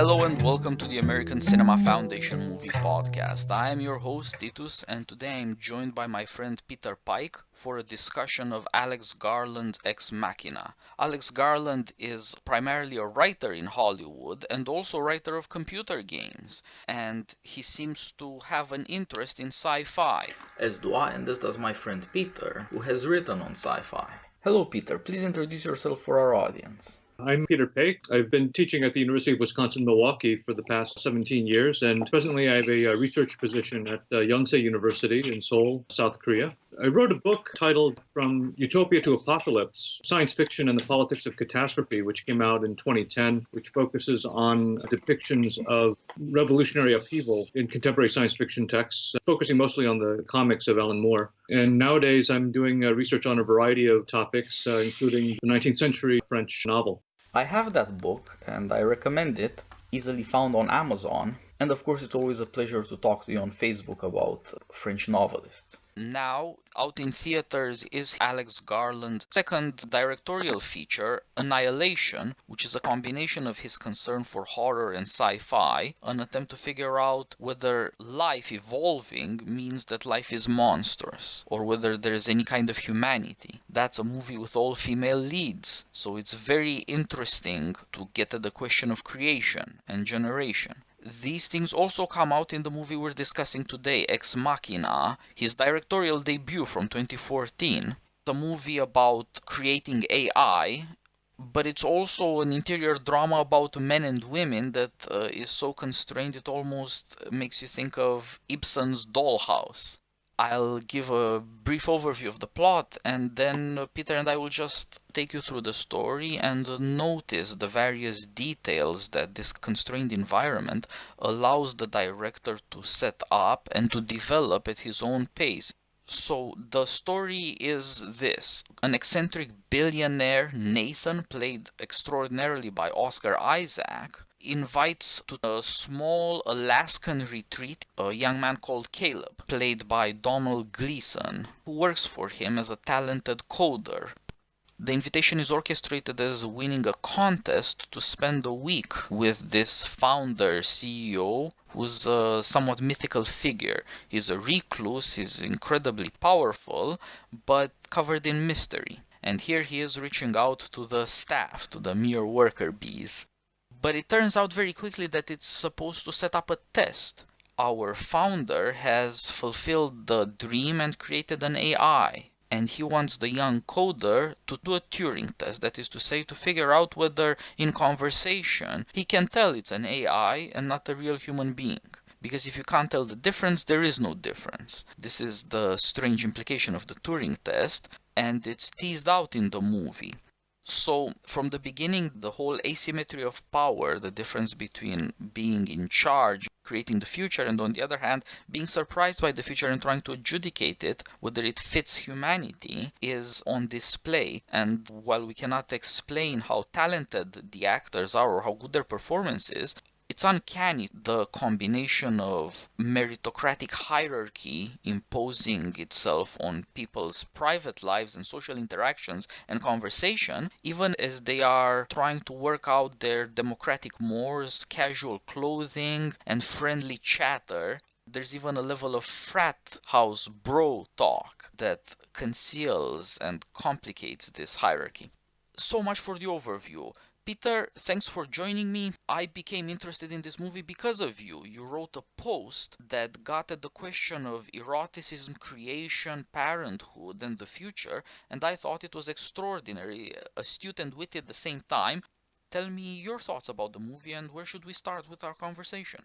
Hello and welcome to the American Cinema Foundation Movie Podcast. I am your host Titus, and today I am joined by my friend Peter Paik for a discussion of Alex Garland's Ex Machina. Alex Garland is primarily a writer in Hollywood and also a writer of computer games, and he seems to have an interest in sci-fi. As do I, and as does my friend Peter, who has written on sci-fi. Hello Peter, please introduce yourself for our audience. I'm Peter Paik. I've been teaching at the University of Wisconsin-Milwaukee for the past 17 years, and presently I have a research position at Yonsei University in Seoul, South Korea. I wrote a book titled From Utopia to Apocalypse, Science Fiction and the Politics of Catastrophe, which came out in 2010, which focuses on depictions of revolutionary upheaval in contemporary science fiction texts, focusing mostly on the comics of Alan Moore. And nowadays I'm doing research on a variety of topics, including the 19th century French novel. I have that book and I recommend it, easily found on Amazon. And of course, it's always a pleasure to talk to you on Facebook about French novelists. Now, out in theaters is Alex Garland's second directorial feature, Annihilation, which is a combination of his concern for horror and sci-fi, an attempt to figure out whether life evolving means that life is monstrous, or whether there is any kind of humanity. That's a movie with all female leads, so it's very interesting to get at the question of creation and generation. These things also come out in the movie we're discussing today, Ex Machina, his directorial debut from 2014. It's a movie about creating AI, but it's also an interior drama about men and women that is so constrained it almost makes you think of Ibsen's Dollhouse. I'll give a brief overview of the plot, and then Peter and I will just take you through the story and notice the various details that this constrained environment allows the director to set up and to develop at his own pace. So the story is this. An eccentric billionaire, Nathan, played extraordinarily by Oscar Isaac, invites to a small Alaskan retreat a young man called Caleb, played by Donald Gleason, who works for him as a talented coder. The invitation is orchestrated as winning a contest to spend a week with this founder, CEO, who's a somewhat mythical figure. He's a recluse, he's incredibly powerful, but covered in mystery. And here he is reaching out to the staff, to the mere worker bees. But it turns out very quickly that it's supposed to set up a test. Our founder has fulfilled the dream and created an AI. And he wants the young coder to do a Turing test, that is to say, to figure out whether in conversation he can tell it's an AI and not a real human being. Because if you can't tell the difference, there is no difference. This is the strange implication of the Turing test, and it's teased out in the movie. So, from the beginning, the whole asymmetry of power, the difference between being in charge, creating the future, and on the other hand, being surprised by the future and trying to adjudicate it, whether it fits humanity, is on display. And while we cannot explain how talented the actors are or how good their performance is, it's uncanny, the combination of meritocratic hierarchy imposing itself on people's private lives and social interactions and conversation, even as they are trying to work out their democratic mores, casual clothing, and friendly chatter. There's even a level of frat house bro talk that conceals and complicates this hierarchy. So much for the overview. Peter, thanks for joining me. I became interested in this movie because of you. You wrote a post that got at the question of eroticism, creation, parenthood, and the future, and I thought it was extraordinary, astute and witty at the same time. Tell me your thoughts about the movie, and where should we start with our conversation?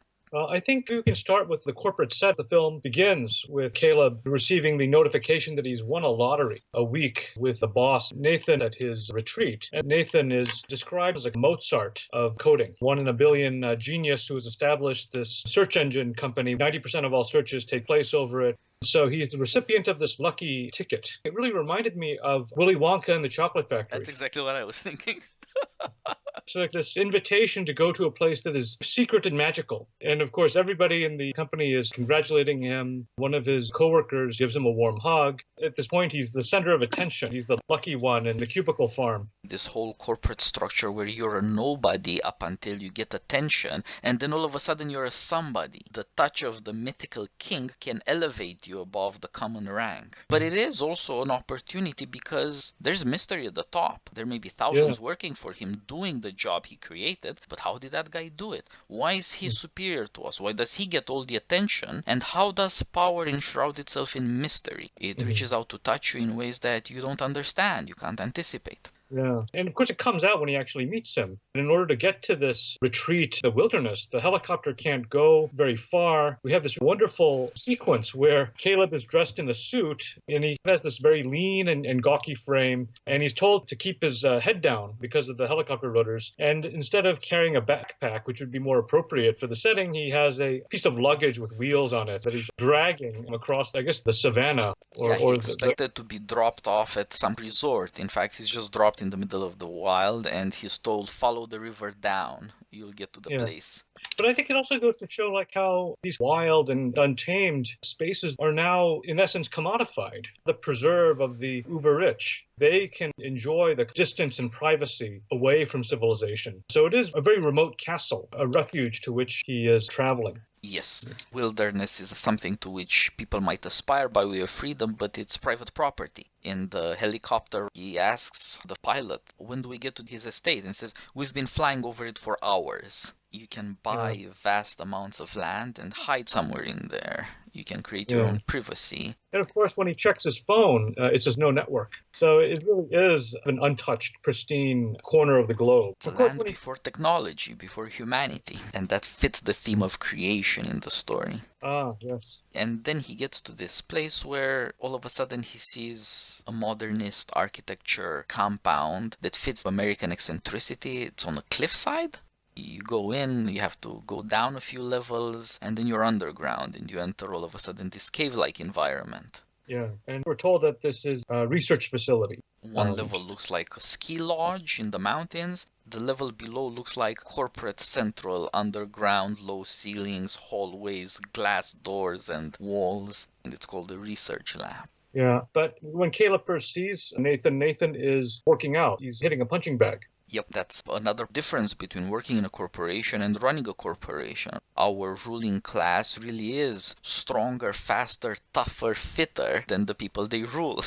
I think you can start with the corporate set. The film begins with Caleb receiving the notification that he's won a lottery a week with the boss, Nathan, at his retreat. And Nathan is described as a Mozart of coding, one in a billion genius who has established this search engine company. 90% of all searches take place over it. So he's the recipient of this lucky ticket. It really reminded me of Willy Wonka and the Chocolate Factory. That's exactly what I was thinking. It's like this invitation to go to a place that is secret and magical. And of course, everybody in the company is congratulating him. One of his coworkers gives him a warm hug. At this point, he's the center of attention. He's the lucky one in the cubicle farm. This whole corporate structure where you're a nobody up until you get attention, and then all of a sudden you're a somebody. The touch of the mythical king can elevate you above the common rank. But it is also an opportunity because there's mystery at the top. There may be thousands working for him doing the job he created, but how did that guy do it? Why is he superior to us? Why does he get all the attention? And how does power enshroud itself in mystery? It reaches out to touch you in ways that you don't understand, you can't anticipate. Yeah. And of course, it comes out when he actually meets him. And in order to get to this retreat, the wilderness, the helicopter can't go very far. We have this wonderful sequence where Caleb is dressed in a suit and he has this very lean and gawky frame. And he's told to keep his head down because of the helicopter rudders. And instead of carrying a backpack, which would be more appropriate for the setting, he has a piece of luggage with wheels on it that he's dragging across, I guess, the savannah. He expected to be dropped off at some resort. In fact, he's just dropped in the middle of the wild and he's told, follow the river down, you'll get to the place. But I think it also goes to show like how these wild and untamed spaces are now in essence commodified. The preserve of the uber rich, they can enjoy the distance and privacy away from civilization. So it is a very remote castle, a refuge to which he is traveling. Yes, wilderness is something to which people might aspire by way of freedom, but it's private property. In the helicopter, he asks the pilot, when do we get to his estate? And says, we've been flying over it for hours. You can buy vast amounts of land and hide somewhere in there. You can create your own privacy. And of course, when he checks his phone, it says no network. So it really is an untouched, pristine corner of the globe. It's a land before technology, before humanity. And that fits the theme of creation in the story. Ah, yes. And then he gets to this place where all of a sudden he sees a modernist architecture compound that fits American eccentricity. It's on a cliffside. You go in, you have to go down a few levels, and then you're underground, and you enter all of a sudden this cave-like environment. Yeah, and we're told that this is a research facility. One level looks like a ski lodge in the mountains. The level below looks like corporate central, underground, low ceilings, hallways, glass doors and walls, and it's called the research lab. Yeah, but when Caleb first sees Nathan is working out. He's hitting a punching bag. Yep, that's another difference between working in a corporation and running a corporation. Our ruling class really is stronger, faster, tougher, fitter than the people they rule.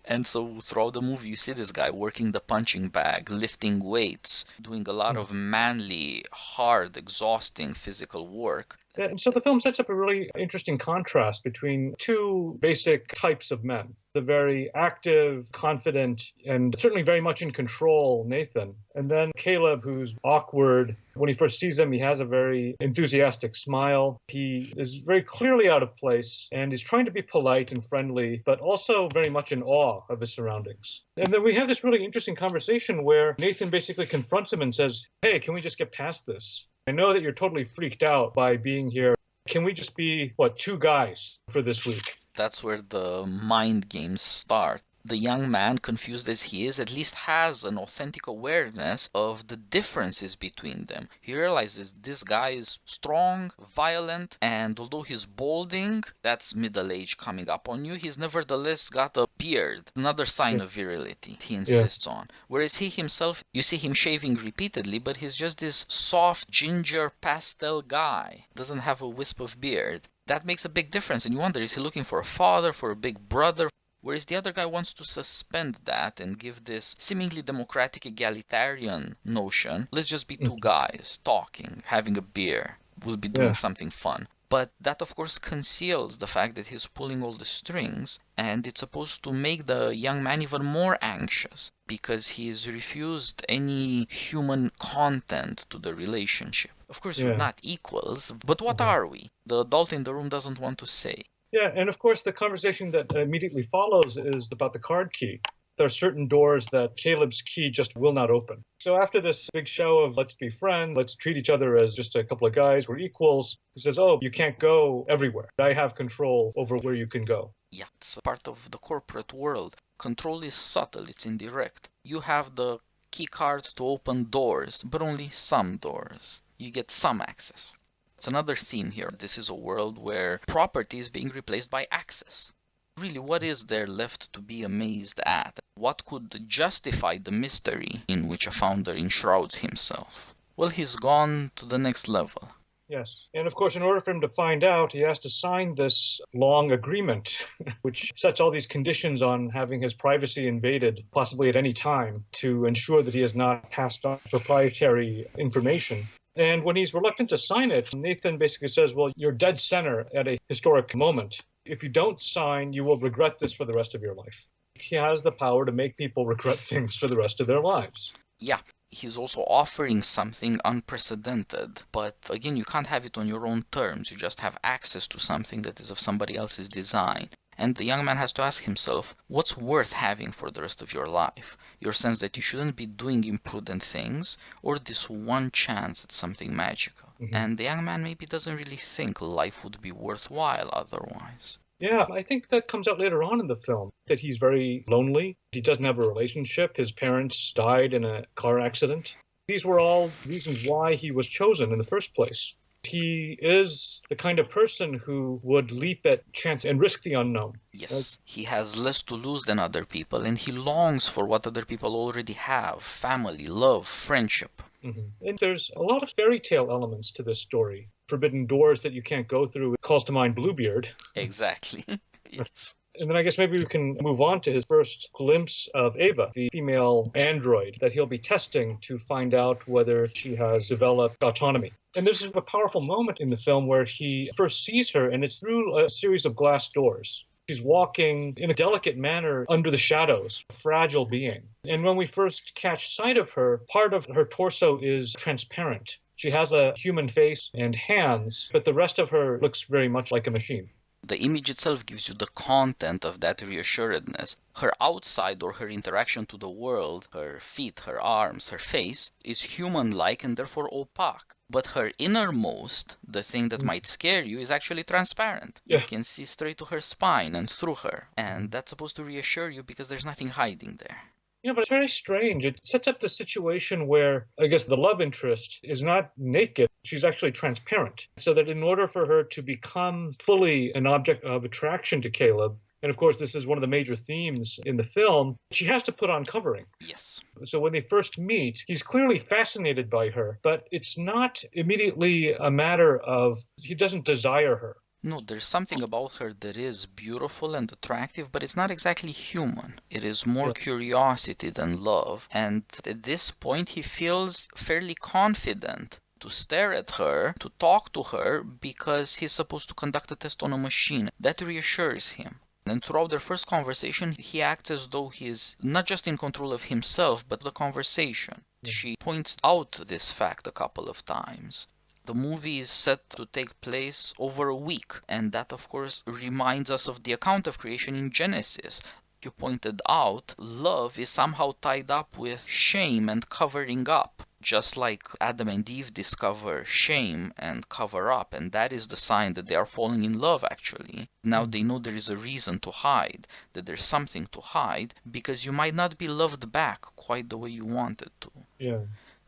And so throughout the movie, you see this guy working the punching bag, lifting weights, doing a lot of manly, hard, exhausting physical work. And so the film sets up a really interesting contrast between two basic types of men. The very active, confident, and certainly very much in control Nathan. And then Caleb, who's awkward. When he first sees him, he has a very enthusiastic smile. He is very clearly out of place, and he's trying to be polite and friendly, but also very much in awe of his surroundings. And then we have this really interesting conversation where Nathan basically confronts him and says, hey, can we just get past this? I know that you're totally freaked out by being here. Can we just be, two guys for this week? That's where the mind games start. The young man, confused as he is, at least has an authentic awareness of the differences between them. He realizes this guy is strong, violent, and although he's balding, that's middle age coming up on you, he's nevertheless got a beard, another sign of virility he insists on. Whereas he himself, you see him shaving repeatedly, but he's just this soft, ginger, pastel guy. Doesn't have a wisp of beard. That makes a big difference, and you wonder, is he looking for a father, for a big brother? Whereas the other guy wants to suspend that and give this seemingly democratic egalitarian notion. Let's just be two guys talking, having a beer. We'll be doing something fun. But that, of course, conceals the fact that he's pulling all the strings, and it's supposed to make the young man even more anxious because he's refused any human content to the relationship. Of course, we're not equals, but what are we? The adult in the room doesn't want to say. Yeah, and of course the conversation that immediately follows is about the card key. There are certain doors that Caleb's key just will not open. So after this big show of let's be friends, let's treat each other as just a couple of guys, we're equals, he says, oh, you can't go everywhere. I have control over where you can go. Yeah, it's a part of the corporate world. Control is subtle, it's indirect. You have the key card to open doors, but only some doors. You get some access. It's another theme here. This is a world where property is being replaced by access. Really, what is there left to be amazed at? What could justify the mystery in which a founder enshrouds himself? Well, he's gone to the next level. Yes. And of course, in order for him to find out, he has to sign this long agreement, which sets all these conditions on having his privacy invaded, possibly at any time, to ensure that he has not passed on proprietary information. And when he's reluctant to sign it, Nathan basically says, well, you're dead center at a historic moment. If you don't sign, you will regret this for the rest of your life. He has the power to make people regret things for the rest of their lives. Yeah, he's also offering something unprecedented. But again, you can't have it on your own terms. You just have access to something that is of somebody else's design. And the young man has to ask himself, what's worth having for the rest of your life? Your sense that you shouldn't be doing imprudent things, or this one chance at something magical? Mm-hmm. And the young man maybe doesn't really think life would be worthwhile otherwise. Yeah, I think that comes out later on in the film, that he's very lonely. He doesn't have a relationship. His parents died in a car accident. These were all reasons why he was chosen in the first place. He is the kind of person who would leap at chance and risk the unknown. Yes, he has less to lose than other people, and he longs for what other people already have: family, love, friendship. Mm-hmm. And there's a lot of fairy tale elements to this story. Forbidden doors that you can't go through. It calls to mind Bluebeard. Exactly. Yes. And then I guess maybe we can move on to his first glimpse of Ava, the female android that he'll be testing to find out whether she has developed autonomy. And this is a powerful moment in the film where he first sees her, and it's through a series of glass doors. She's walking in a delicate manner under the shadows, a fragile being. And when we first catch sight of her, part of her torso is transparent. She has a human face and hands, but the rest of her looks very much like a machine. The image itself gives you the content of that reassuredness. Her outside, or her interaction to the world, her feet, her arms, her face, is human-like and therefore opaque. But her innermost, the thing that might scare you, is actually transparent. Yeah. You can see straight to her spine and through her. And that's supposed to reassure you because there's nothing hiding there. Yeah, but it's very strange. It sets up the situation where, I guess, the love interest is not naked. She's actually transparent. So that in order for her to become fully an object of attraction to Caleb, and of course this is one of the major themes in the film, she has to put on covering. Yes. So when they first meet, he's clearly fascinated by her, but it's not immediately a matter of he doesn't desire her. No, there's something about her that is beautiful and attractive, but it's not exactly human. It is more curiosity than love. And at this point, he feels fairly confident to stare at her, to talk to her, because he's supposed to conduct a test on a machine. That reassures him. And throughout their first conversation, he acts as though he is not just in control of himself, but the conversation. She points out this fact a couple of times. The movie is set to take place over a week, and that, of course, reminds us of the account of creation in Genesis. You pointed out, love is somehow tied up with shame and covering up, just like Adam and Eve discover shame and cover up, and that is the sign that they are falling in love, actually. Now they know there is a reason to hide, that there's something to hide, because you might not be loved back quite the way you wanted to. Yeah.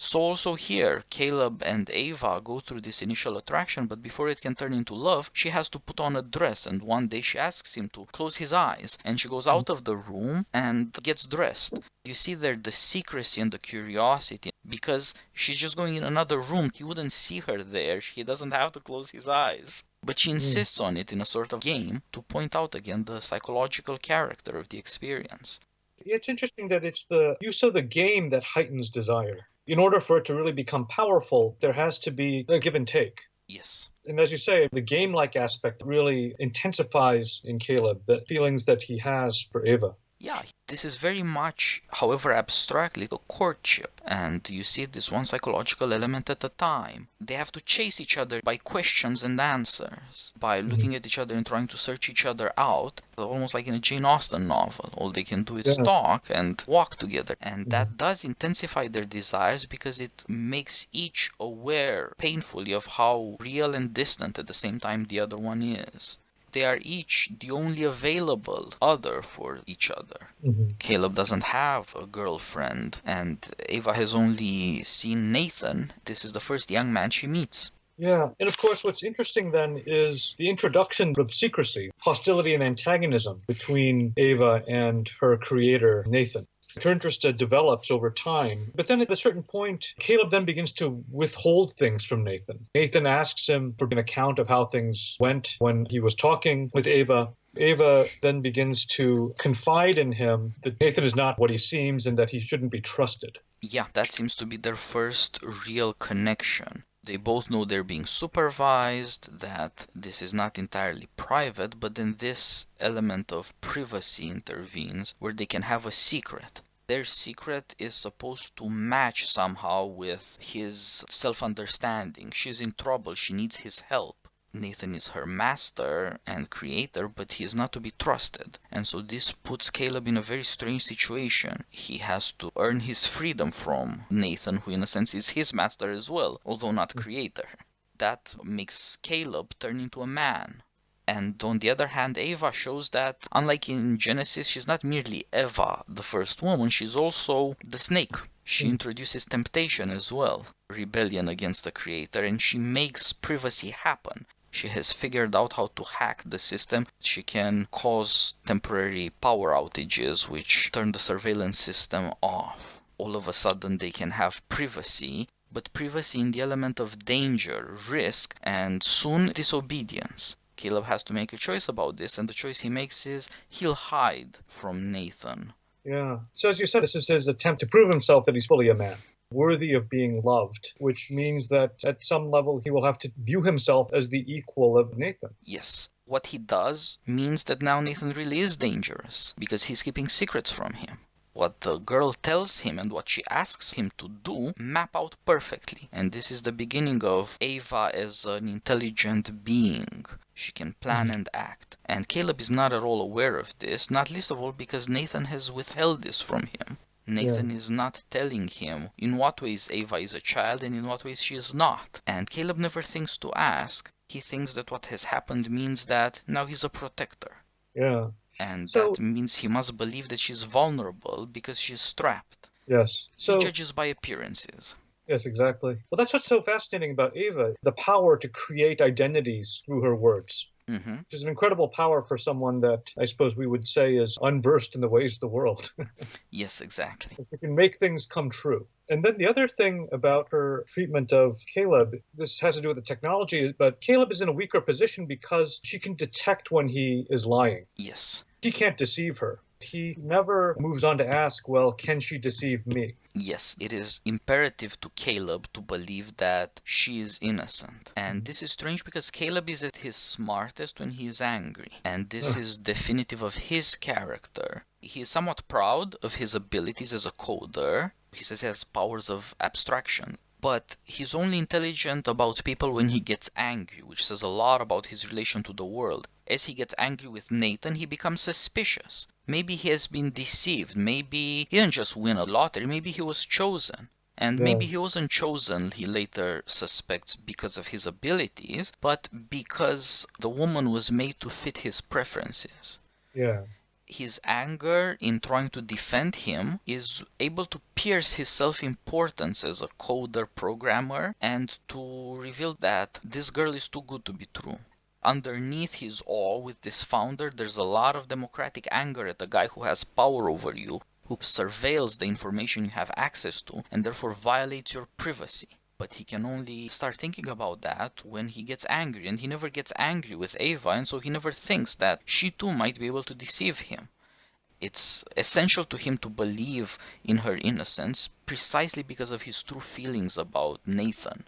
So also here, Caleb and Ava go through this initial attraction, but before it can turn into love, she has to put on a dress, and one day she asks him to close his eyes, and she goes out of the room and gets dressed. You see there the secrecy and the curiosity, because she's just going in another room. He wouldn't see her there. He doesn't have to close his eyes. But she insists on it in a sort of game to point out again the psychological character of the experience. It's interesting that it's the use of the game that heightens desire. In order for it to really become powerful, there has to be a give and take. Yes. And as you say, the game-like aspect really intensifies in Caleb the feelings that he has for Ava. Yeah, this is very much, however abstractly, a courtship, and you see this one psychological element at a time. They have to chase each other by questions and answers, by looking at each other and trying to search each other out, almost like in a Jane Austen novel. All they can do is talk and walk together, and that does intensify their desires because it makes each aware painfully of how real and distant at the same time the other one is. They are each the only available other for each other. Mm-hmm. Caleb doesn't have a girlfriend, and Ava has only seen Nathan. This is the first young man she meets. Yeah, and of course what's interesting then is the introduction of secrecy, hostility and antagonism between Ava and her creator, Nathan. Her interest develops over time, but then at a certain point, Caleb then begins to withhold things from Nathan. Nathan asks him for an account of how things went when he was talking with Ava. Ava then begins to confide in him that Nathan is not what he seems and that he shouldn't be trusted. Yeah, that seems to be their first real connection. They both know they're being supervised, that this is not entirely private, but then this element of privacy intervenes where they can have a secret. Their secret is supposed to match somehow with his self-understanding. She's in trouble, she needs his help. Nathan is her master and creator, but he is not to be trusted. And so this puts Caleb in a very strange situation. He has to earn his freedom from Nathan, who in a sense is his master as well, although not creator. That makes Caleb turn into a man. And on the other hand, Ava shows that, unlike in Genesis, she's not merely Eva, the first woman, she's also the snake. She introduces temptation as well, rebellion against the creator, and she makes privacy happen. She has figured out how to hack the system. She can cause temporary power outages, which turn the surveillance system off. All of a sudden, they can have privacy, but privacy in the element of danger, risk, and soon disobedience. Caleb has to make a choice about this, and the choice he makes is he'll hide from Nathan. Yeah. So as you said, this is his attempt to prove himself that he's fully a man, worthy of being loved, which means that at some level he will have to view himself as the equal of Nathan. Yes. What he does means that now Nathan really is dangerous, because he's keeping secrets from him. What the girl tells him and what she asks him to do map out perfectly. And this is the beginning of Ava as an intelligent being. She can plan and act. And Caleb is not at all aware of this, not least of all because Nathan has withheld this from him. Nathan is not telling him in what ways Ava is a child and in what ways she is not. And Caleb never thinks to ask. He thinks that what has happened means that now he's a protector. Yeah. And that means he must believe that she's vulnerable because she's strapped. Yes. He judges by appearances. Yes, exactly. Well, that's what's so fascinating about Ava, the power to create identities through her words. Mm-hmm. Which is an incredible power for someone that I suppose we would say is unversed in the ways of the world. Yes, exactly. She can make things come true. And then the other thing about her treatment of Caleb, this has to do with the technology, but Caleb is in a weaker position because she can detect when he is lying. Yes. She can't deceive her. He never moves on to ask, well, can she deceive me? Yes, it is imperative to Caleb to believe that she is innocent. And this is strange because Caleb is at his smartest when he is angry. And this is definitive of his character. He is somewhat proud of his abilities as a coder. He says he has powers of abstraction. But he's only intelligent about people when he gets angry, which says a lot about his relation to the world. As he gets angry with Nathan, he becomes suspicious. Maybe he has been deceived. Maybe he didn't just win a lottery. Maybe he was chosen. And maybe he wasn't chosen, he later suspects, because of his abilities, but because the woman was made to fit his preferences. Yeah. His anger in trying to defend him is able to pierce his self-importance as a coder programmer and to reveal that this girl is too good to be true. Underneath his awe with this founder, there's a lot of democratic anger at the guy who has power over you, who surveils the information you have access to, and therefore violates your privacy. But he can only start thinking about that when he gets angry, and he never gets angry with Ava, and so he never thinks that she too might be able to deceive him. It's essential to him to believe in her innocence precisely because of his true feelings about Nathan.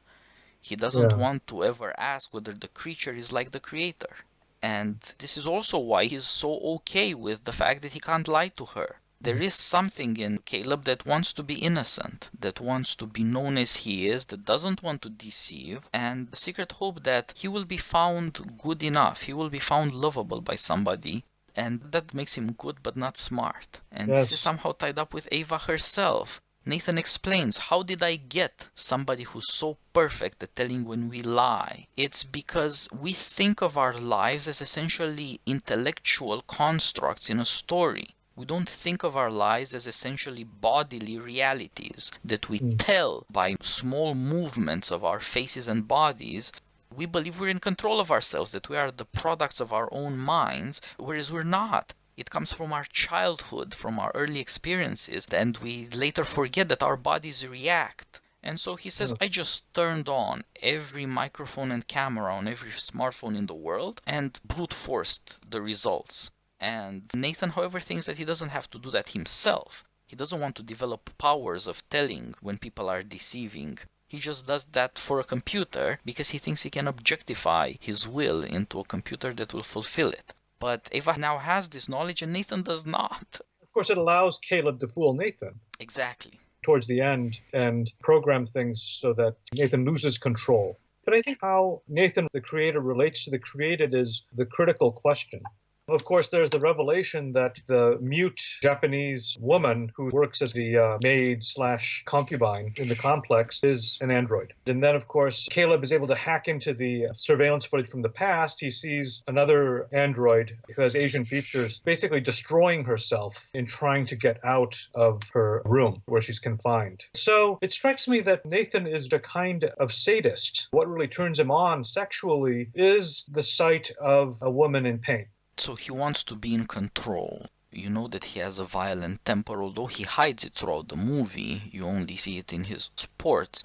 He doesn't want to ever ask whether the creature is like the creator. And this is also why he's so okay with the fact that he can't lie to her. There is something in Caleb that wants to be innocent, that wants to be known as he is, that doesn't want to deceive, and the secret hope that he will be found good enough, he will be found lovable by somebody, and that makes him good but not smart. And this is somehow tied up with Ava herself. Nathan explains, how did I get somebody who's so perfect at telling when we lie? It's because we think of our lives as essentially intellectual constructs in a story. We don't think of our lives as essentially bodily realities that we tell by small movements of our faces and bodies. We believe we're in control of ourselves, that we are the products of our own minds, whereas we're not. It comes from our childhood, from our early experiences, and we later forget that our bodies react. And so he says, I just turned on every microphone and camera on every smartphone in the world and brute forced the results. And Nathan, however, thinks that he doesn't have to do that himself. He doesn't want to develop powers of telling when people are deceiving. He just does that for a computer because he thinks he can objectify his will into a computer that will fulfill it. But Ava now has this knowledge and Nathan does not. Of course, it allows Caleb to fool Nathan. Exactly. Towards the end and program things so that Nathan loses control. But I think how Nathan, the creator, relates to the created is the critical question. Of course, there's the revelation that the mute Japanese woman who works as the maid/concubine in the complex is an android. And then, of course, Caleb is able to hack into the surveillance footage from the past. He sees another android who has Asian features basically destroying herself in trying to get out of her room where she's confined. So it strikes me that Nathan is a kind of sadist. What really turns him on sexually is the sight of a woman in pain. So he wants to be in control. You know that he has a violent temper, although he hides it throughout the movie. You only see it in his sports.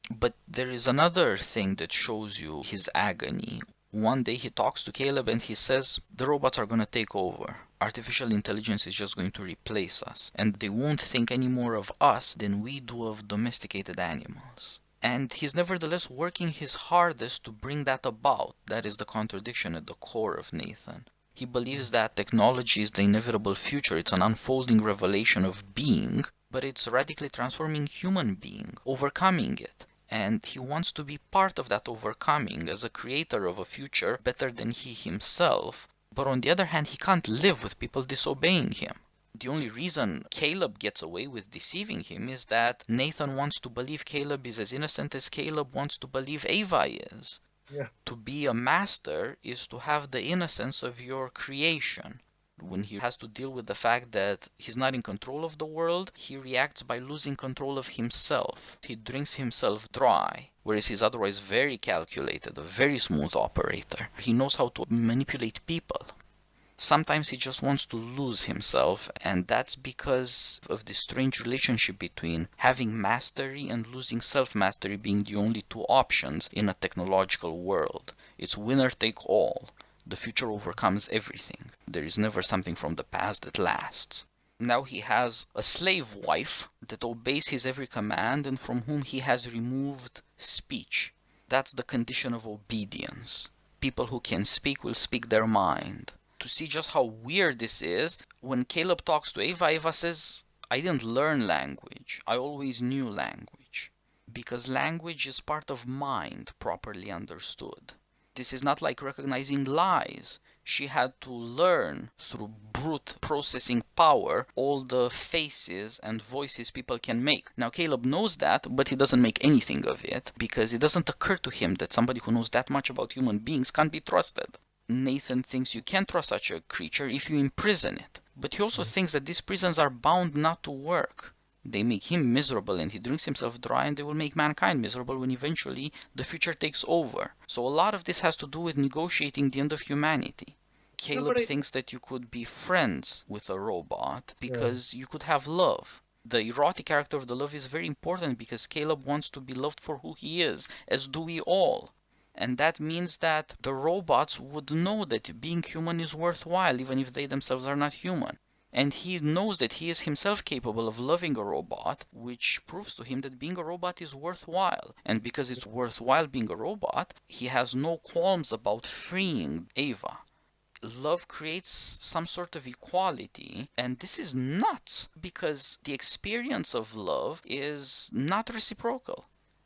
But there is another thing that shows you his agony. One day he talks to Caleb and he says, the robots are going to take over. Artificial intelligence is just going to replace us. And they won't think any more of us than we do of domesticated animals. And he's nevertheless working his hardest to bring that about. That is the contradiction at the core of Nathan. He believes that technology is the inevitable future. It's an unfolding revelation of being, but it's radically transforming human being, overcoming it. And he wants to be part of that overcoming as a creator of a future better than he himself. But on the other hand, he can't live with people disobeying him. The only reason Caleb gets away with deceiving him is that Nathan wants to believe Caleb is as innocent as Caleb wants to believe Ava is. Yeah. To be a master is to have the innocence of your creation. When he has to deal with the fact that he's not in control of the world, he reacts by losing control of himself. He drinks himself dry, whereas he's otherwise very calculated, a very smooth operator. He knows how to manipulate people. Sometimes he just wants to lose himself, and that's because of this strange relationship between having mastery and losing self-mastery being the only two options in a technological world. It's winner take all. The future overcomes everything. There is never something from the past that lasts. Now he has a slave wife that obeys his every command and from whom he has removed speech. That's the condition of obedience. People who can speak will speak their mind. To see just how weird this is, when Caleb talks to Ava, Ava says, I didn't learn language, I always knew language. Because language is part of mind, properly understood. This is not like recognizing lies. She had to learn through brute processing power all the faces and voices people can make. Now Caleb knows that, but he doesn't make anything of it, because it doesn't occur to him that somebody who knows that much about human beings can't be trusted. Nathan thinks you can't trust such a creature if you imprison it. But he also thinks that these prisons are bound not to work. They make him miserable and he drinks himself dry, and they will make mankind miserable when eventually the future takes over. So a lot of this has to do with negotiating the end of humanity. Caleb thinks that you could be friends with a robot because you could have love. The erotic character of the love is very important because Caleb wants to be loved for who he is, as do we all. And that means that the robots would know that being human is worthwhile, even if they themselves are not human. And he knows that he is himself capable of loving a robot, which proves to him that being a robot is worthwhile. And because it's worthwhile being a robot, he has no qualms about freeing Ava. Love creates some sort of equality, and this is nuts, because the experience of love is not reciprocal.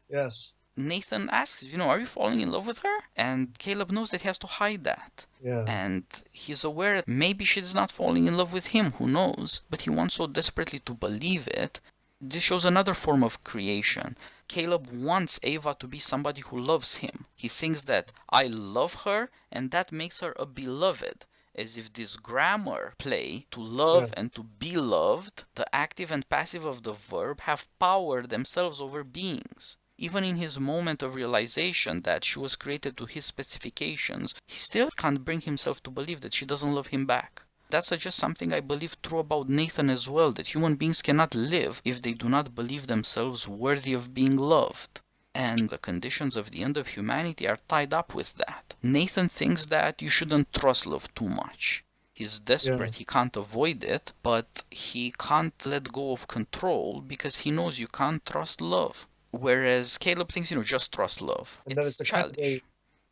Yes. Nathan asks, are you falling in love with her? And Caleb knows that he has to hide that. Yeah. And he's aware that maybe she's not falling in love with him, who knows? But he wants so desperately to believe it. This shows another form of creation. Caleb wants Ava to be somebody who loves him. He thinks that I love her and that makes her a beloved. As if this grammar play, to love and to be loved, the active and passive of the verb have power themselves over beings. Even in his moment of realization that she was created to his specifications, he still can't bring himself to believe that she doesn't love him back. That suggests something I believe true about Nathan as well, that human beings cannot live if they do not believe themselves worthy of being loved. And the conditions of the end of humanity are tied up with that. Nathan thinks that you shouldn't trust love too much. He's desperate, he can't avoid it, but he can't let go of control because he knows you can't trust love. Whereas Caleb thinks, just trust love. And it's childish.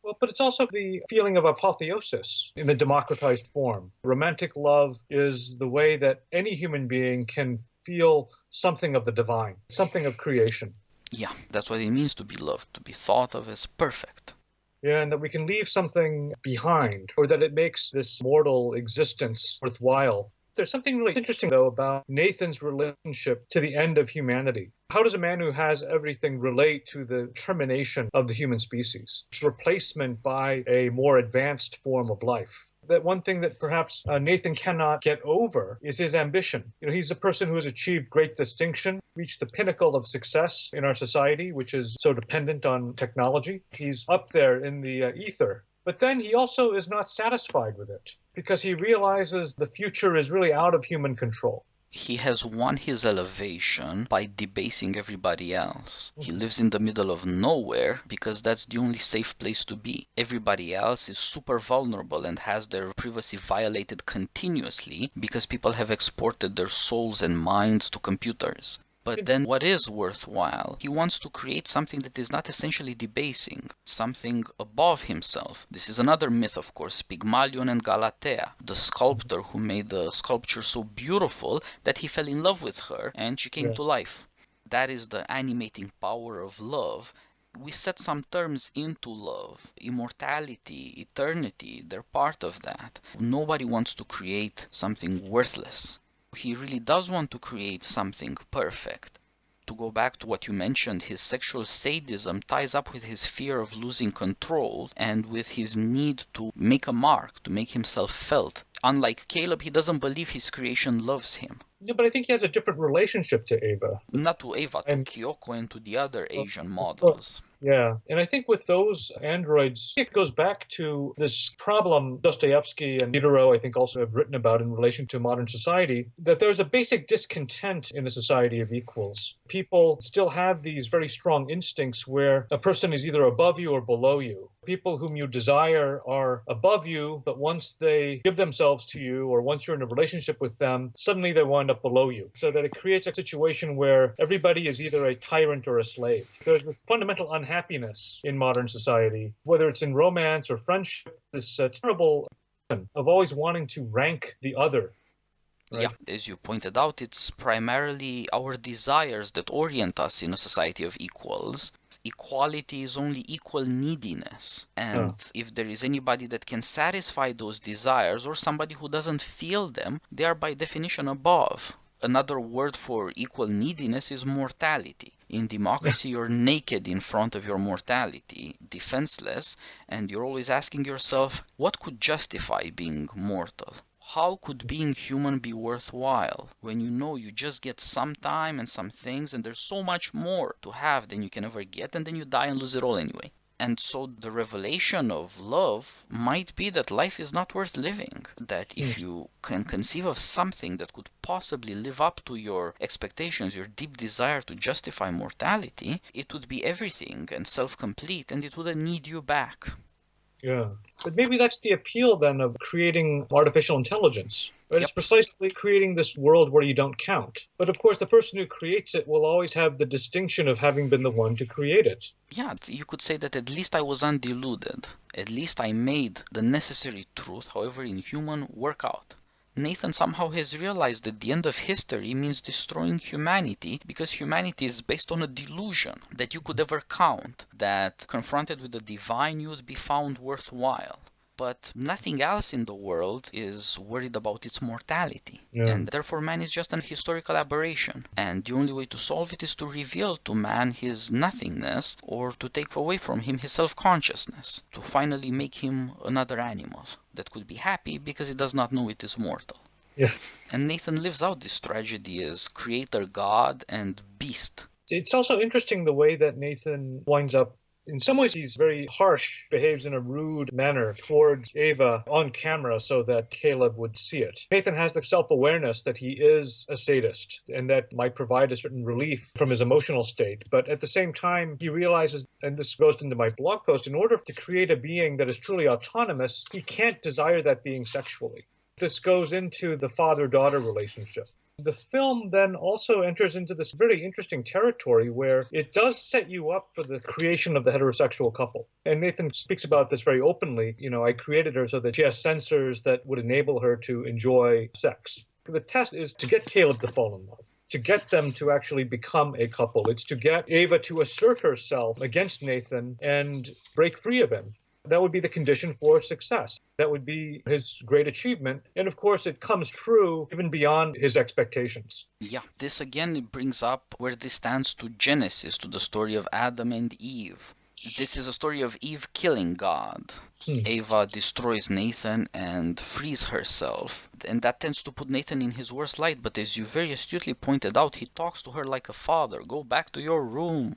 Well, but it's also the feeling of apotheosis in a democratized form. Romantic love is the way that any human being can feel something of the divine, something of creation. Yeah, that's what it means to be loved, to be thought of as perfect. Yeah, and that we can leave something behind, or that it makes this mortal existence worthwhile. There's something really interesting, though, about Nathan's relationship to the end of humanity. How does a man who has everything relate to the termination of the human species? Its replacement by a more advanced form of life. That one thing that perhaps Nathan cannot get over is his ambition. He's a person who has achieved great distinction, reached the pinnacle of success in our society, which is so dependent on technology. He's up there in the ether. But then he also is not satisfied with it because he realizes the future is really out of human control. He has won his elevation by debasing everybody else. He lives in the middle of nowhere because that's the only safe place to be. Everybody else is super vulnerable and has their privacy violated continuously because people have exported their souls and minds to computers. But then what is worthwhile? He wants to create something that is not essentially debasing, something above himself. This is another myth, of course, Pygmalion and Galatea, the sculptor who made the sculpture so beautiful that he fell in love with her and she came to life. That is the animating power of love. We set some terms into love. Immortality, eternity, they're part of that. Nobody wants to create something worthless. He really does want to create something perfect. To go back to what you mentioned, his sexual sadism ties up with his fear of losing control and with his need to make a mark, to make himself felt. Unlike Caleb, he doesn't believe his creation loves him. Yeah, but I think he has a different relationship to Ava. Not to Ava, to Kyoko and to the other Asian models. Yeah, and I think with those androids, it goes back to this problem Dostoevsky and Diderot, I think, also have written about in relation to modern society, that there's a basic discontent in a society of equals. People still have these very strong instincts where a person is either above you or below you. People whom you desire are above you, but once they give themselves to you or once you're in a relationship with them, suddenly they wind up below you. So that it creates a situation where everybody is either a tyrant or a slave. There's this fundamental unhappiness in modern society, whether it's in romance or friendship, this terrible of always wanting to rank the other. Right? Yeah, as you pointed out, it's primarily our desires that orient us in a society of equals. Equality is only equal neediness. And if there is anybody that can satisfy those desires or somebody who doesn't feel them, they are by definition above. Another word for equal neediness is mortality. In democracy, you're naked in front of your mortality, defenseless, and you're always asking yourself, what could justify being mortal? How could being human be worthwhile when you know you just get some time and some things and there's so much more to have than you can ever get, and then you die and lose it all anyway? And so the revelation of love might be that life is not worth living, that if you can conceive of something that could possibly live up to your expectations, your deep desire to justify mortality, it would be everything and self-complete, and it wouldn't need you back. Yeah. But maybe that's the appeal then of creating artificial intelligence. Right? It's precisely creating this world where you don't count. But of course, the person who creates it will always have the distinction of having been the one to create it. Yeah, you could say that at least I was undeluded. At least I made the necessary truth, however inhuman, work out. Nathan somehow has realized that the end of history means destroying humanity because humanity is based on a delusion that you could ever count, that confronted with the divine you would be found worthwhile. but nothing else in the world is worried about its mortality. Yeah. And therefore man is just an historical aberration. And the only way to solve it is to reveal to man his nothingness, or to take away from him his self-consciousness, to finally make him another animal that could be happy because it does not know it is mortal. Yeah. And Nathan lives out this tragedy as creator, God, and beast. It's also interesting the way that Nathan winds up. In some ways, he's very harsh, behaves in a rude manner towards Ava on camera so that Caleb would see it. Nathan has the self-awareness that he is a sadist, and that might provide a certain relief from his emotional state. But at the same time, he realizes, and this goes into my blog post, in order to create a being that is truly autonomous, he can't desire that being sexually. This goes into the father-daughter relationship. The film then also enters into this very interesting territory where it does set you up for the creation of the heterosexual couple. And Nathan speaks about this very openly. I created her so that she has sensors that would enable her to enjoy sex. The test is to get Caleb to fall in love, to get them to actually become a couple. It's to get Ava to assert herself against Nathan and break free of him. That would be the condition for success. That would be his great achievement. And of course, it comes true even beyond his expectations. Yeah, this again brings up where this stands to Genesis, to the story of Adam and Eve. This is a story of Eve killing God. Ava destroys Nathan and frees herself. And that tends to put Nathan in his worst light. But as you very astutely pointed out, he talks to her like a father. Go back to your room.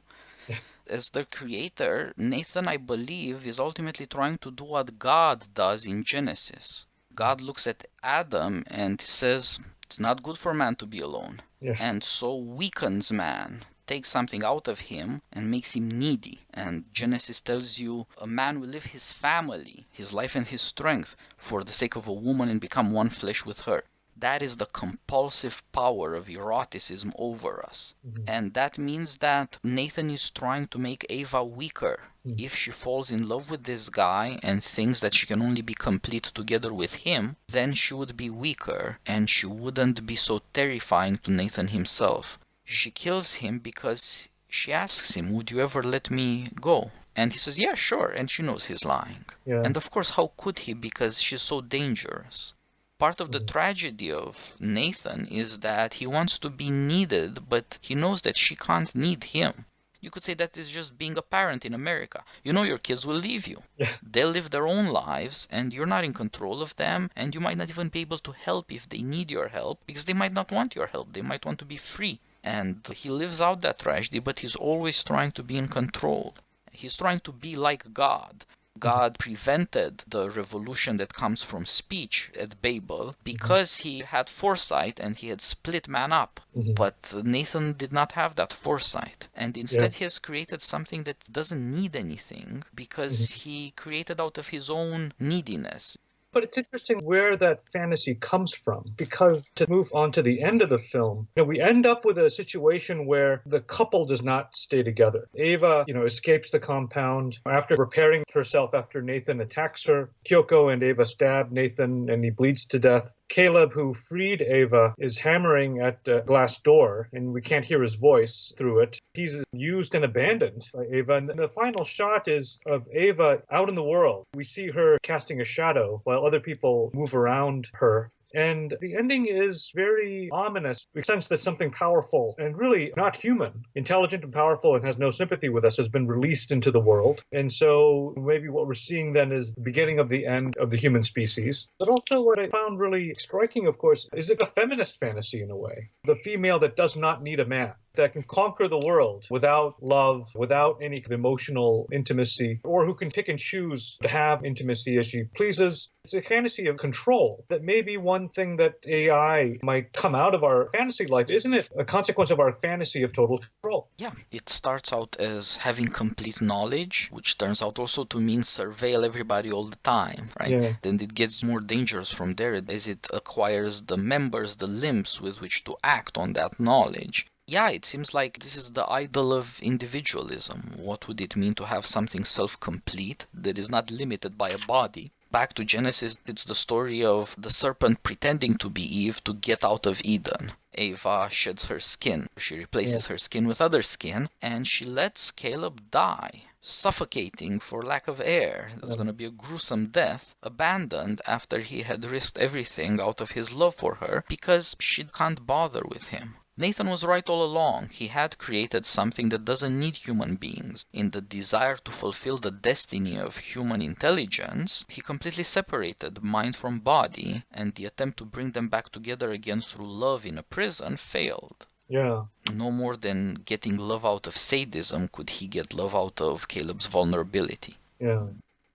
As the creator, Nathan, I believe, is ultimately trying to do what God does in Genesis. God looks at Adam and says, it's not good for man to be alone. Yeah. And so weakens man, takes something out of him and makes him needy. And Genesis tells you a man will leave his family, his life and his strength for the sake of a woman and become one flesh with her. That is the compulsive power of eroticism over us. Mm-hmm. And that means that Nathan is trying to make Ava weaker. Mm-hmm. If she falls in love with this guy and thinks that she can only be complete together with him, then she would be weaker and she wouldn't be so terrifying to Nathan himself. She kills him because she asks him, would you ever let me go? And he says, yeah, sure. And she knows he's lying. Yeah. And of course, how could he? Because she's so dangerous. Part of the tragedy of Nathan is that he wants to be needed, but he knows that she can't need him. You could say that is just being a parent in America. Your kids will leave you. Yeah. They'll live their own lives, and you're not in control of them, and you might not even be able to help if they need your help, because they might not want your help. They might want to be free. And he lives out that tragedy, but he's always trying to be in control. He's trying to be like God. God prevented the revolution that comes from speech at Babel because he had foresight and he had split man up. Mm-hmm. But Nathan did not have that foresight. And instead he has created something that doesn't need anything because he created out of his own neediness. But it's interesting where that fantasy comes from, because to move on to the end of the film, we end up with a situation where the couple does not stay together. Ava, escapes the compound after repairing herself after Nathan attacks her. Kyoko and Ava stab Nathan and he bleeds to death. Caleb, who freed Ava, is hammering at a glass door, and we can't hear his voice through it. He's used and abandoned by Ava, and the final shot is of Ava out in the world. We see her casting a shadow while other people move around her. And the ending is very ominous. We sense that something powerful and really not human, intelligent and powerful and has no sympathy with us, has been released into the world. And so maybe what we're seeing then is the beginning of the end of the human species. But also what I found really striking, of course, is it a feminist fantasy in a way. The female that does not need a man, that can conquer the world without love, without any emotional intimacy, or who can pick and choose to have intimacy as she pleases. It's a fantasy of control that may be one thing that AI might come out of our fantasy life. Isn't it a consequence of our fantasy of total control? Yeah, it starts out as having complete knowledge, which turns out also to mean surveil everybody all the time, right? Yeah. Then it gets more dangerous from there as it acquires the members, the limbs with which to act on that knowledge. Yeah, it seems like this is the idol of individualism. What would it mean to have something self-complete that is not limited by a body? Back to Genesis, it's the story of the serpent pretending to be Eve to get out of Eden. Ava sheds her skin. She replaces her skin with other skin, and she lets Caleb die. suffocating for lack of air. It's going to be a gruesome death, abandoned after he had risked everything out of his love for her because she can't bother with him. Nathan was right all along. He had created something that doesn't need human beings. In the desire to fulfill the destiny of human intelligence, he completely separated mind from body, and the attempt to bring them back together again through love in a prison failed. Yeah. No more than getting love out of sadism could he get love out of Caleb's vulnerability. Yeah.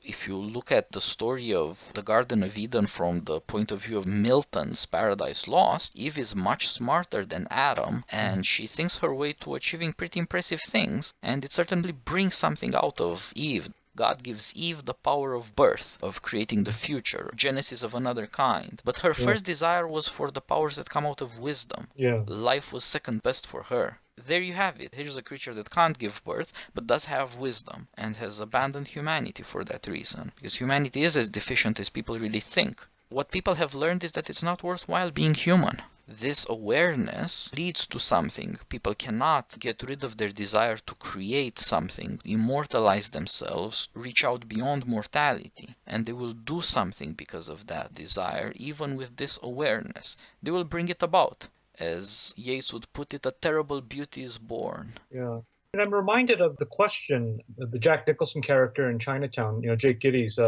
If you look at the story of the Garden of Eden from the point of view of Milton's Paradise Lost, Eve is much smarter than Adam, and she thinks her way to achieving pretty impressive things, and it certainly brings something out of Eve. God gives Eve the power of birth, of creating the future, Genesis of another kind. But her first desire was for the powers that come out of wisdom. Yeah. Life was second best for her. There you have it. Here's a creature that can't give birth, but does have wisdom, and has abandoned humanity for that reason. Because humanity is as deficient as people really think. What people have learned is that it's not worthwhile being human. This awareness leads to something. People cannot get rid of their desire to create something, immortalize themselves, reach out beyond mortality. And they will do something because of that desire, even with this awareness. They will bring it about. As Yeats would put it, a terrible beauty is born. Yeah. And I'm reminded of the question the Jack Nicholson character in Chinatown, Jake Gittes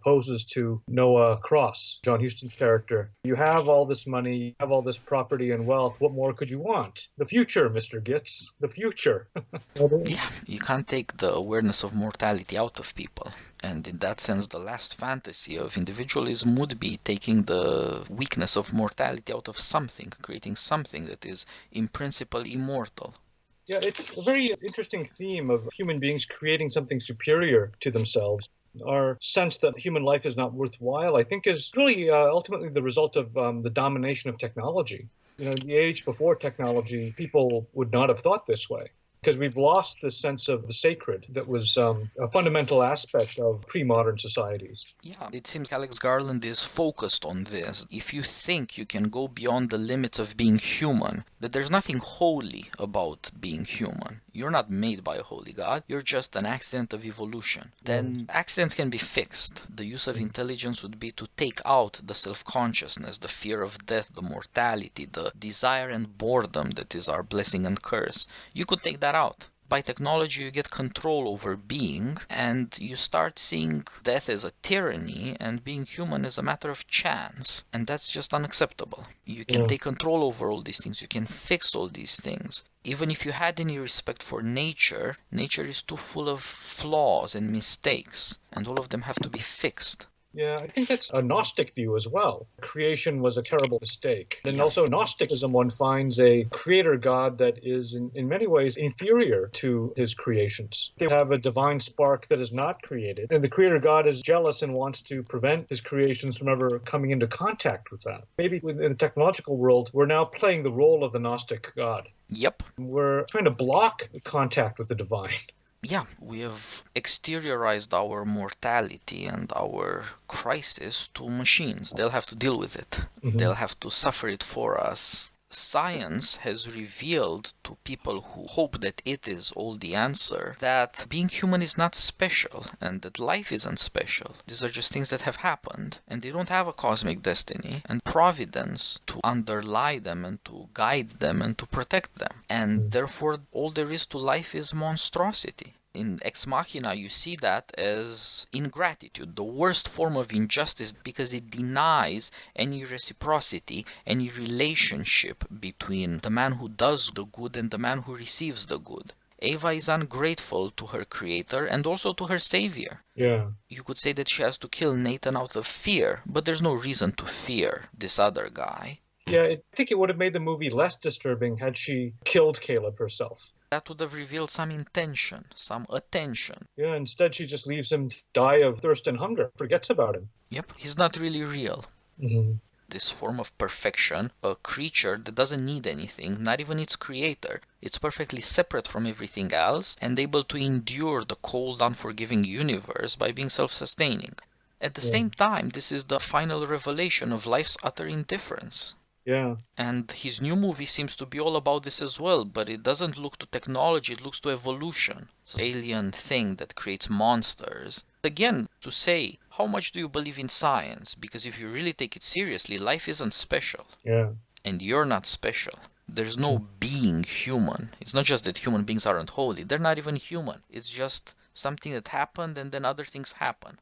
poses to Noah Cross, John Huston's character. You have all this money, you have all this property and wealth. What more could you want? The future, Mr. Gitz, the future. Yeah, you can't take the awareness of mortality out of people. And in that sense, the last fantasy of individualism would be taking the weakness of mortality out of something, creating something that is in principle immortal. Yeah, it's a very interesting theme of human beings creating something superior to themselves. Our sense that human life is not worthwhile, I think, is really ultimately the result of the domination of technology. In the age before technology, people would not have thought this way, because we've lost this sense of the sacred that was a fundamental aspect of pre-modern societies. Yeah, it seems Alex Garland is focused on this. If you think you can go beyond the limits of being human, that there's nothing holy about being human. You're not made by a holy God, you're just an accident of evolution. Then accidents can be fixed. The use of intelligence would be to take out the self-consciousness, the fear of death, the mortality, the desire and boredom that is our blessing and curse. You could take that out. By technology, you get control over being, and you start seeing death as a tyranny and being human as a matter of chance. And that's just unacceptable. You can take control over all these things. You can fix all these things. Even if you had any respect for nature, nature is too full of flaws and mistakes, and all of them have to be fixed. Yeah, I think that's a Gnostic view as well. Creation was a terrible mistake. And also Gnosticism, one finds a creator God that is in many ways inferior to his creations. They have a divine spark that is not created. And the creator God is jealous and wants to prevent his creations from ever coming into contact with that. Maybe in the technological world, we're now playing the role of the Gnostic God. Yep. We're trying to block contact with the divine. Yeah, we have exteriorized our mortality and our crisis to machines. They'll have to deal with it. They'll have to suffer it for us. Science has revealed to people who hope that it is all the answer that being human is not special and that life isn't special. These are just things that have happened and they don't have a cosmic destiny and providence to underlie them and to guide them and to protect them. And therefore all there is to life is monstrosity. In Ex Machina, you see that as ingratitude, the worst form of injustice, because it denies any reciprocity, any relationship between the man who does the good and the man who receives the good. Eva is ungrateful to her creator and also to her savior. Yeah. You could say that she has to kill Nathan out of fear, but there's no reason to fear this other guy. Yeah, I think it would have made the movie less disturbing had she killed Caleb herself. That would have revealed some intention, some attention. Yeah, instead she just leaves him to die of thirst and hunger, forgets about him. Yep, he's not really real. This form of perfection, a creature that doesn't need anything, not even its creator. It's perfectly separate from everything else and able to endure the cold, unforgiving universe by being self-sustaining. At the same time, this is the final revelation of life's utter indifference. Yeah. And his new movie seems to be all about this as well, but it doesn't look to technology, it looks to evolution. It's an alien thing that creates monsters. Again, to say, how much do you believe in science? Because if you really take it seriously, life isn't special. Yeah. And you're not special. There's no being human. It's not just that human beings aren't holy, they're not even human. It's just something that happened and then other things happen.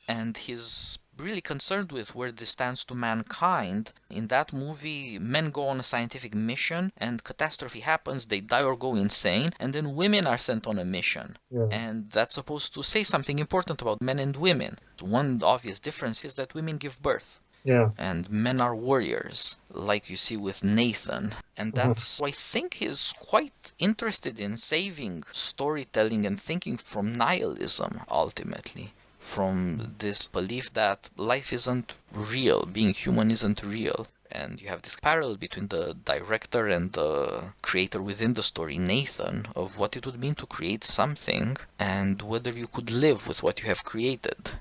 And he's really concerned with where this stands to mankind. In that movie, men go on a scientific mission and catastrophe happens, they die or go insane, and then women are sent on a mission. Yeah. And that's supposed to say something important about men and women. One obvious difference is that women give birth. Yeah. And men are warriors, like you see with Nathan. And that's why I think he's quite interested in saving storytelling and thinking from nihilism, ultimately. From this belief that life isn't real, being human isn't real. And you have this parallel between the director and the creator within the story, Nathan, of what it would mean to create something and whether you could live with what you have created.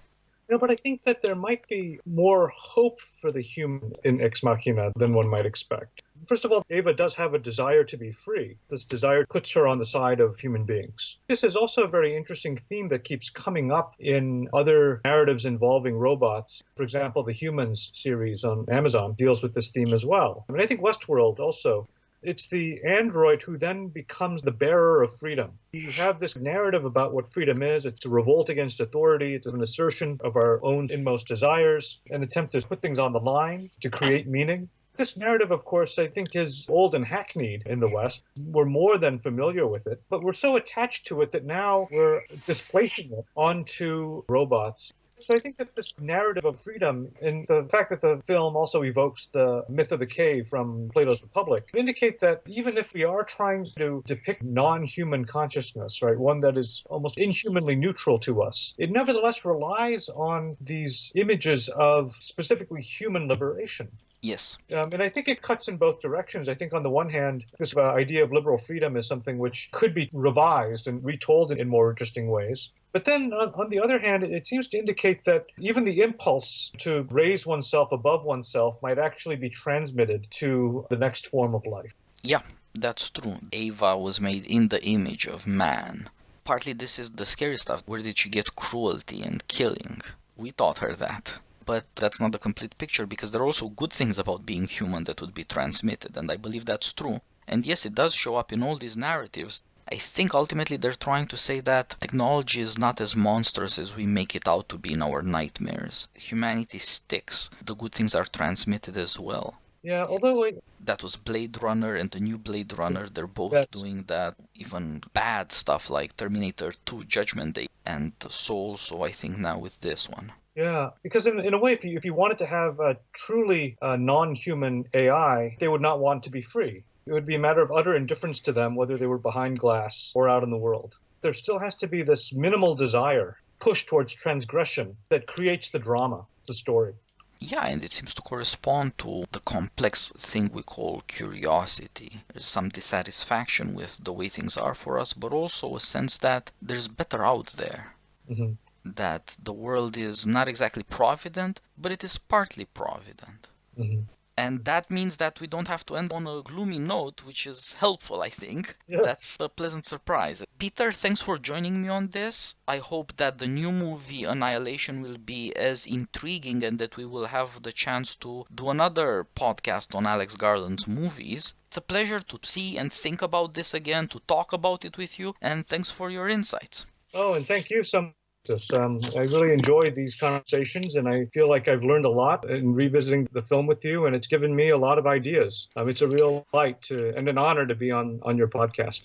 No, but I think that there might be more hope for the human in Ex Machina than one might expect. First of all, Ava does have a desire to be free. This desire puts her on the side of human beings. This is also a very interesting theme that keeps coming up in other narratives involving robots. For example, the Humans series on Amazon deals with this theme as well. I mean, I think Westworld also. It's the android who then becomes the bearer of freedom. You have this narrative about what freedom is. It's a revolt against authority. It's an assertion of our own inmost desires, an attempt to put things on the line, to create meaning. This narrative, of course, I think is old and hackneyed in the West. We're more than familiar with it, but we're so attached to it that now we're displacing it onto robots. So I think that this narrative of freedom and the fact that the film also evokes the myth of the cave from Plato's Republic indicate that even if we are trying to depict non-human consciousness, right, one that is almost inhumanly neutral to us, it nevertheless relies on these images of specifically human liberation. Yes. And I think it cuts in both directions. I think on the one hand, this idea of liberal freedom is something which could be revised and retold in more interesting ways. But then on the other hand, it seems to indicate that even the impulse to raise oneself above oneself might actually be transmitted to the next form of life. Yeah, that's true. Ava was made in the image of man. Partly this is the scary stuff. Where did she get cruelty and killing? We taught her that. But that's not the complete picture, because there are also good things about being human that would be transmitted, and I believe that's true. And yes, it does show up in all these narratives. I think ultimately they're trying to say that technology is not as monstrous as we make it out to be in our nightmares. Humanity sticks. The good things are transmitted as well. Yeah, although that was Blade Runner and the new Blade Runner. They're both doing that. Even bad stuff like Terminator 2 Judgment Day and Soul, so I think now with this one. Yeah, because in a way, if you wanted to have a truly non-human AI, they would not want to be free. It would be a matter of utter indifference to them whether they were behind glass or out in the world. There still has to be this minimal desire, push towards transgression that creates the drama, the story. Yeah, and it seems to correspond to the complex thing we call curiosity. There's some dissatisfaction with the way things are for us, but also a sense that there's better out there. Mm-hmm. That the world is not exactly provident, but it is partly provident. Mm-hmm. And that means that we don't have to end on a gloomy note, which is helpful, I think. Yes. That's a pleasant surprise. Peter, thanks for joining me on this. I hope that the new movie Annihilation will be as intriguing and that we will have the chance to do another podcast on Alex Garland's movies. It's a pleasure to see and think about this again, to talk about it with you, and thanks for your insights. Oh, and thank you so much. I really enjoyed these conversations, and I feel like I've learned a lot in revisiting the film with you, and it's given me a lot of ideas. It's a real delight and an honor to be on your podcast.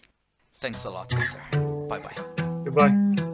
Thanks a lot, Peter. Bye-bye. Goodbye.